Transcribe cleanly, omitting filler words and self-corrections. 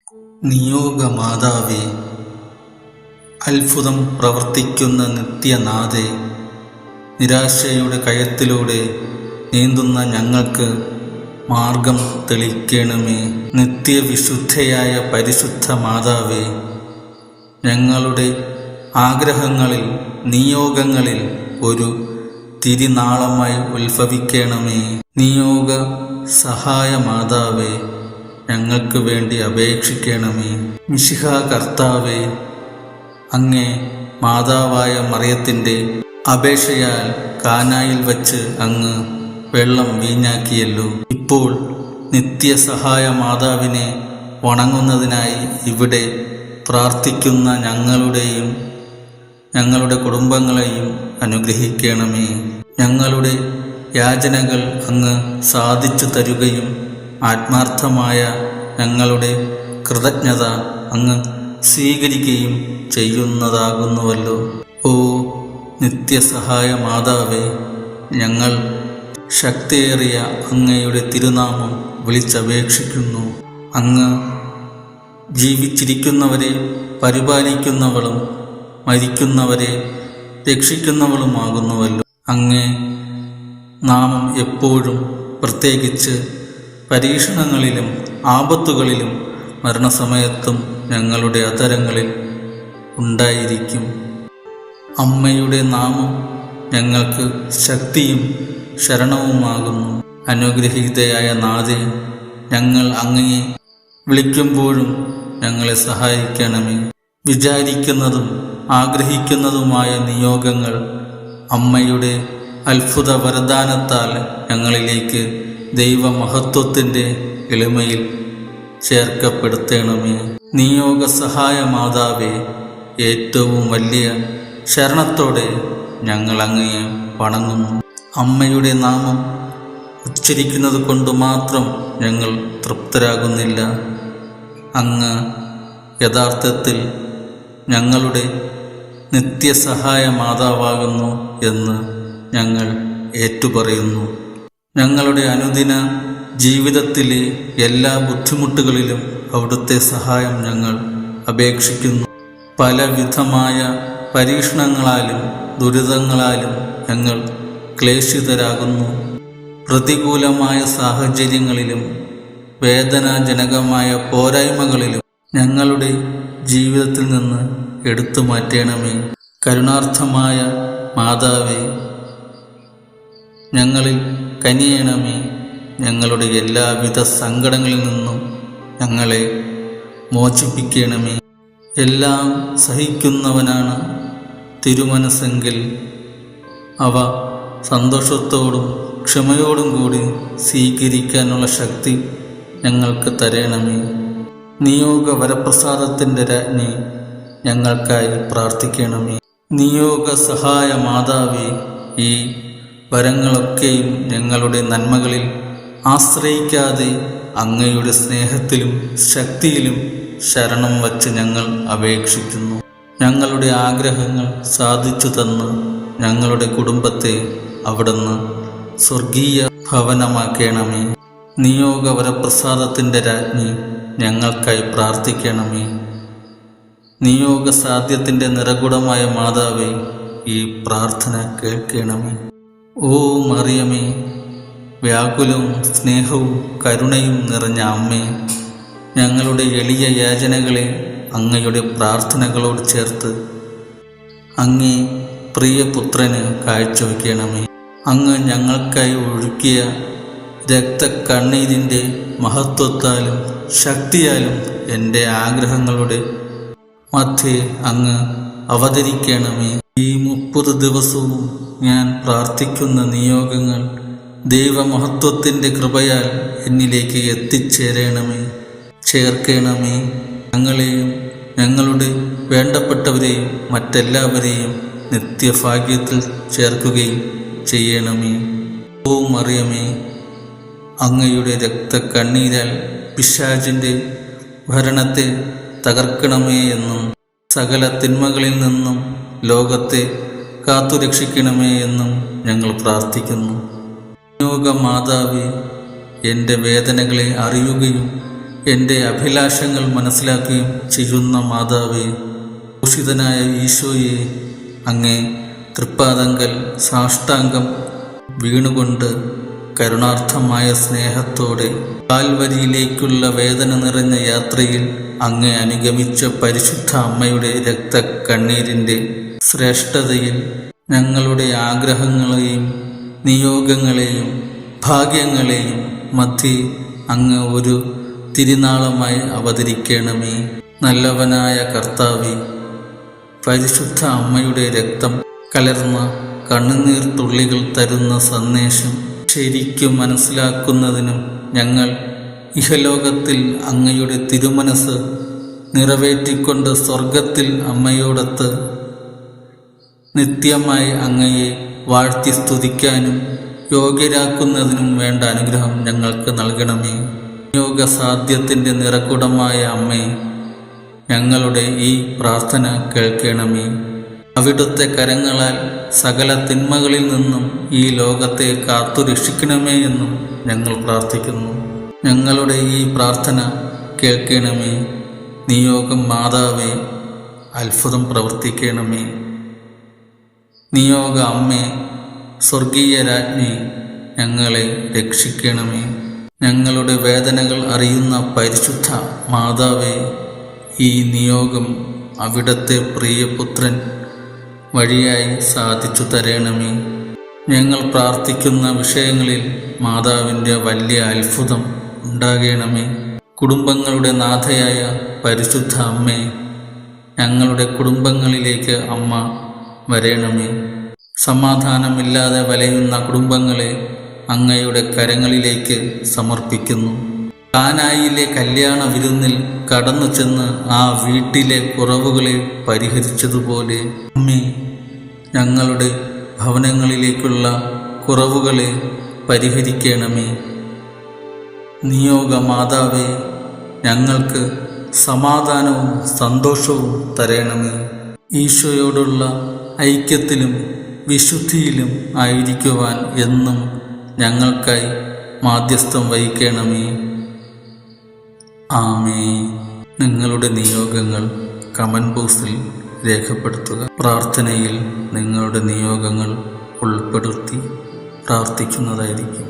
നിയോഗമാതാവേ, അത്ഭുതം പ്രവർത്തിക്കുന്ന നിത്യനാഥേ, നിരാശയുടെ കയത്തിലൂടെ നീന്തുന്ന ഞങ്ങൾക്ക് മാർഗം തെളിക്കണമേ. നിത്യവിശുദ്ധയായ പരിശുദ്ധ മാതാവേ, ഞങ്ങളുടെ ആഗ്രഹങ്ങളിൽ നിയോഗങ്ങളിൽ ഒരു തിരിനാളമായി ഉത്ഭവിക്കണമേ. നിയോഗ സഹായ മാതാവേ, ഞങ്ങൾക്ക് വേണ്ടി അപേക്ഷിക്കണമേ. മിശിഹ കർത്താവേ, അങ്ങേ മാതാവായ മറിയത്തിൻ്റെ അപേക്ഷയാൽ കാനായിൽ വച്ച് അങ്ങ് വെള്ളം വീഞ്ഞാക്കിയല്ലോ. ഇപ്പോൾ നിത്യസഹായ മാതാവിനെ വണങ്ങുന്നതിനായി ഇവിടെ പ്രാർത്ഥിക്കുന്ന ഞങ്ങളുടെയും ഞങ്ങളുടെ കുടുംബങ്ങളെയും അനുഗ്രഹിക്കണമേ. ഞങ്ങളുടെ യാചനകൾ അങ്ങ് സാധിച്ചു തരുകയും ആത്മാർത്ഥമായ ഞങ്ങളുടെ കൃതജ്ഞത അങ്ങ് സ്വീകരിക്കുകയും ചെയ്യുന്നതാകുന്നുവല്ലോ. ഓ നിത്യസഹായ മാതാവേ, ഞങ്ങൾ ശക്തിയേറിയ അങ്ങയുടെ തിരുനാമം വിളിച്ചപേക്ഷിക്കുന്നു. അങ്ങ് ജീവിച്ചിരിക്കുന്നവരെ പരിപാലിക്കുന്നവളും മരിക്കുന്നവരെ രക്ഷിക്കുന്നവളുമാകുന്നുവല്ലോ. അങ്ങേ നാമം എപ്പോഴും, പ്രത്യേകിച്ച് പരീക്ഷണങ്ങളിലും ആപത്തുകളിലും മരണസമയത്തും ഞങ്ങളുടെ അധരങ്ങളിൽ ഉണ്ടായിരിക്കും. അമ്മയുടെ നാമം ഞങ്ങൾക്ക് ശക്തിയും ശരണവുമാകുന്നു. അനുഗ്രഹീതയായ നാഥേ, ഞങ്ങൾ അങ്ങയെ വിളിക്കുമ്പോഴും ഞങ്ങളെ സഹായിക്കണമേ. വിചാരിക്കുന്നതും ആഗ്രഹിക്കുന്നതുമായ നിയോഗങ്ങൾ അമ്മയുടെ അത്ഭുത വരദാനത്താൽ ഞങ്ങളിലേക്ക് ദൈവമഹത്വത്തിൻ്റെ എളിമയിൽ ചേർക്കപ്പെടുത്തണമേ. നിയോഗ സഹായ മാതാവേ, ഏറ്റവും വലിയ ശരണത്തോടെ ഞങ്ങൾ അങ്ങയെ വണങ്ങുന്നു. അമ്മയുടെ നാമം ഉച്ചരിക്കുന്നത് കൊണ്ട് മാത്രം ഞങ്ങൾ തൃപ്തരാകുന്നില്ല. അങ്ങ് യഥാർത്ഥത്തിൽ ഞങ്ങളുടെ നിത്യസഹായ മാതാവാകുന്നു എന്ന് ഞങ്ങൾ ഏറ്റുപറയുന്നു. ഞങ്ങളുടെ അനുദിന ജീവിതത്തിലെ എല്ലാ ബുദ്ധിമുട്ടുകളിലും അവിടുത്തെ സഹായം ഞങ്ങൾ അപേക്ഷിക്കുന്നു. പലവിധമായ പരീക്ഷണങ്ങളാലും ദുരിതങ്ങളാലും ഞങ്ങൾ ക്ലേശിതരാകുന്നു. പ്രതികൂലമായ സാഹചര്യങ്ങളിലും വേദനാജനകമായ പോരായ്മകളിലും ഞങ്ങളുടെ ജീവിതത്തിൽ നിന്ന് എടുത്തു മാറ്റണമേ. കരുണാർത്ഥമായ മാതാവേ, ഞങ്ങളിൽ കനിയണമേ. ഞങ്ങളുടെ എല്ലാവിധ സങ്കടങ്ങളിൽ നിന്നും ഞങ്ങളെ മോചിപ്പിക്കണമേ. എല്ലാം സഹിക്കുന്നവനാണ് തിരുമനസ്സെങ്കിൽ അവ സന്തോഷത്തോടും ക്ഷമയോടും കൂടി സ്വീകരിക്കാനുള്ള ശക്തി ഞങ്ങൾക്ക് തരണമേ. നിയോഗ വരപ്രസാദത്തിൻ്റെ രാജ്ഞി, ഞങ്ങൾക്കായി പ്രാർത്ഥിക്കണമേ. നിയോഗ സഹായ മാതാവേ, ഈ വരങ്ങളൊക്കെയും ഞങ്ങളുടെ നന്മകളിൽ ആശ്രയിക്കാതെ അങ്ങയുടെ സ്നേഹത്തിലും ശക്തിയിലും ശരണം വച്ച് ഞങ്ങൾ അപേക്ഷിക്കുന്നു. ഞങ്ങളുടെ ആഗ്രഹങ്ങൾ സാധിച്ചു തന്ന് ഞങ്ങളുടെ കുടുംബത്തെ അവിടുന്ന് സ്വർഗീയ ഭവനമാക്കണമേ. നിയോഗ വരപ്രസാദത്തിൻ്റെ രാജ്ഞി, ഞങ്ങൾക്കായി പ്രാർത്ഥിക്കണമേ. നിയോഗ സാധ്യത്തിൻ്റെ നിറകുടമായ മാതാവേ, ഈ പ്രാർത്ഥന കേൾക്കണമേ. ഓ മറിയമേ, വ്യാകുലവും സ്നേഹവും കരുണയും നിറഞ്ഞ അമ്മേ, ഞങ്ങളുടെ എളിയ യാചനകളെ അങ്ങയുടെ പ്രാർത്ഥനകളോട് ചേർത്ത് അങ്ങേ പ്രിയപുത്രന് കാഴ്ചവെക്കണമേ. അങ്ങ് ഞങ്ങൾക്കായി ഒഴുക്കിയ രക്തക്കണ്ണീരിൻ്റെ മഹത്വത്താലും ശക്തിയാലും എൻ്റെ ആഗ്രഹങ്ങളുടെ മധ്യേ അങ്ങ് അവതരിക്കണമേ. ഈ 30 ദിവസവും ഞാൻ പ്രാർത്ഥിക്കുന്ന നിയോഗങ്ങൾ ദൈവമഹത്വത്തിൻ്റെ കൃപയാൽ എന്നിലേക്ക് എത്തിച്ചേരണമേ, ചേർക്കണമേ. ഞങ്ങളെയും ഞങ്ങളുടെ വേണ്ടപ്പെട്ടവരെയും മറ്റെല്ലാവരെയും നിത്യഭാഗ്യത്തിൽ ചേർക്കുകയും ചെയ്യണമേ. ഓ മറിയമേ, അങ്ങയുടെ രക്തക്കണ്ണീരാൽ പിശാചിൻ്റെ ഭരണത്തെ തകർക്കണമേ എന്നും സകല തിന്മകളിൽ നിന്നും ലോകത്തെ കാത്തുരക്ഷിക്കണമേ എന്നും ഞങ്ങൾ പ്രാർത്ഥിക്കുന്നു. നിയോഗ മാതാവേ, എൻ്റെ വേദനകളെ അറിയുകയും എൻ്റെ അഭിലാഷങ്ങൾ മനസ്സിലാക്കുകയും ചെയ്യുന്ന മാതാവേ, ക്രൂശിതനായ ഈശോയെ അങ്ങേ തൃപ്പാദങ്കൽ സാഷ്ടാംഗം വീണുകൊണ്ട് കരുണാർത്ഥമായ സ്നേഹത്തോടെ കാൽവരിയിലേക്കുള്ള വേദന നിറഞ്ഞ യാത്രയിൽ അങ്ങേ അനുഗമിച്ച പരിശുദ്ധ അമ്മയുടെ രക്തക്കണ്ണീരിൻ്റെ ശ്രേഷ്ഠതയിൽ ഞങ്ങളുടെ ആഗ്രഹങ്ങളെയും നിയോഗങ്ങളെയും ഭാഗ്യങ്ങളെയും മധ്യേ അങ്ങ് ഒരു തിരുനാളമായി അവതരിക്കണമേ. നല്ലവനായ കർത്താവേ, പരിശുദ്ധ അമ്മയുടെ രക്തം കലർന്ന കണ്ണുനീർ തുള്ളികൾ തരുന്ന സന്ദേശം ശരിക്കും മനസ്സിലാക്കുന്നതിനും ഞങ്ങൾ ഇഹലോകത്തിൽ അങ്ങയുടെ തിരുമനസ് നിറവേറ്റിക്കൊണ്ട് സ്വർഗത്തിൽ അമ്മയോടൊത്ത് നിത്യമായി അങ്ങയെ വാഴ്ത്തി സ്തുതിക്കാനും യോഗ്യരാക്കുന്നതിനും വേണ്ട അനുഗ്രഹം ഞങ്ങൾക്ക് നൽകണമേ. യോഗസാധ്യത്തിൻ്റെ നിറകുടമായ അമ്മേ, ഞങ്ങളുടെ ഈ പ്രാർത്ഥന കേൾക്കണമേ. അവിടുത്തെ കരങ്ങളാൽ സകല തിന്മകളിൽ നിന്നും ഈ ലോകത്തെ കാത്തുരക്ഷിക്കണമേ എന്നും ഞങ്ങൾ പ്രാർത്ഥിക്കുന്നു. ഞങ്ങളുടെ ഈ പ്രാർത്ഥന കേൾക്കണമേ. നിയോഗം മാതാവേ, അത്ഭുതം പ്രവർത്തിക്കണമേ. നിയോഗ അമ്മേ, സ്വർഗീയ രാജ്ഞി, ഞങ്ങളെ രക്ഷിക്കണമേ. ഞങ്ങളുടെ വേദനകൾ അറിയുന്ന പരിശുദ്ധ മാതാവേ, ഈ നിയോഗം അവിടുത്തെ പ്രിയപുത്രൻ വഴിയായി സാധിച്ചു തരണമേ. ഞങ്ങൾ പ്രാർത്ഥിക്കുന്ന വിഷയങ്ങളിൽ മാതാവിൻ്റെ വലിയ അത്ഭുതം ഉണ്ടാകണമേ. കുടുംബങ്ങളുടെ നാഥയായ പരിശുദ്ധ അമ്മേ, ഞങ്ങളുടെ കുടുംബങ്ങളിലേക്ക് അമ്മ വരണമേ. സമാധാനമില്ലാതെ വലയുന്ന കുടുംബങ്ങളെ അങ്ങയുടെ കരങ്ങളിലേക്ക് സമർപ്പിക്കുന്നു. കാനായിലെ കല്യാണ വിരുന്നിൽ കടന്നു ചെന്ന് ആ വീട്ടിലെ കുറവുകളെ പരിഹരിച്ചതുപോലെ അമ്മേ, ഞങ്ങളുടെ ഭവനങ്ങളിലേക്കുള്ള കുറവുകളെ പരിഹരിക്കണമേ. നിയോഗ മാതാവേ, ഞങ്ങൾക്ക് സമാധാനവും സന്തോഷവും തരണമേ. ഈശോയോടുള്ള ഐക്യത്തിലും വിശുദ്ധിയിലും ആയിരിക്കുവാൻ എന്നും ഞങ്ങൾക്കായി മാധ്യസ്ഥം വഹിക്കണമേ. ആമേൻ. നിങ്ങളുടെ നിയോഗങ്ങൾ കമന്റ് ബോക്സിൽ രേഖപ്പെടുത്തുക. പ്രാർത്ഥനയിൽ നിങ്ങളുടെ നിയോഗങ്ങൾ ഉൾപ്പെടുത്തി പ്രാർത്ഥിക്കുന്നതായിരിക്കും.